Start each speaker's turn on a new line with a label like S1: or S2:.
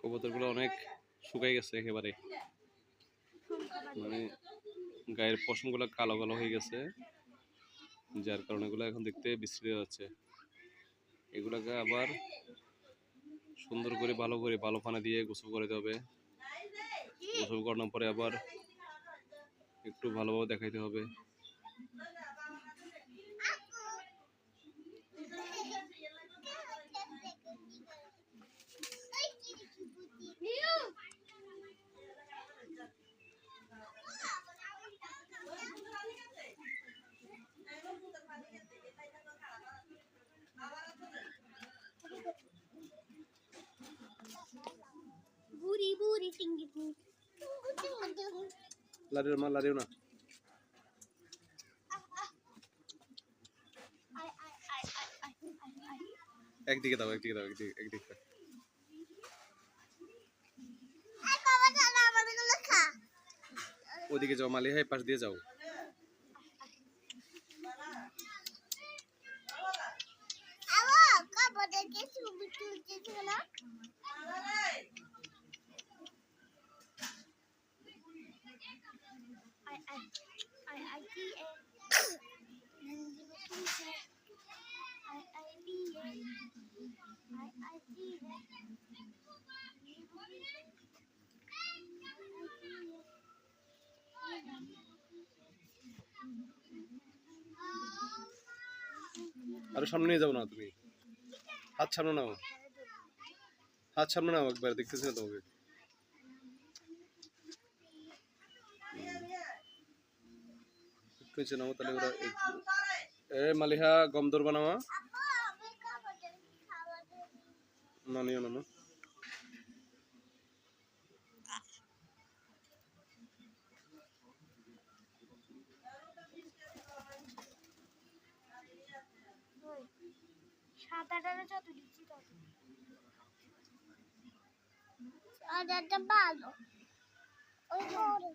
S1: কবুতরগুলো অনেক শুকাই গেছে একেবারে, মানে গায়ের পশমগুলো কালো কালো হয়ে গেছে, যার কারণে এগুলো এখন দেখতে বিশ্রী হচ্ছে। এগুলাকে আবার সুন্দর করে ভালো পানি দিয়ে গোসল করে দিতে হবে। গোসল করানোর পরে আবার একটু ভালোভাবে দেখাইতে হবে। লাড়িও না। একদিকে দাও। ওদিকে যাও মালিহা, পাশ দিয়ে যাও। আরো সামনে নিয়ে যাও না, তুমি হাত সামনে নাও, একবার দেখতেছি না তোমাকে। একটু নামো তাহলে ওরা। মালিহা গম দৌড় বানাওয়া না, নিও না।
S2: সাঁতারটা যত দিচ্ছি তত ভালো। ওই ভালো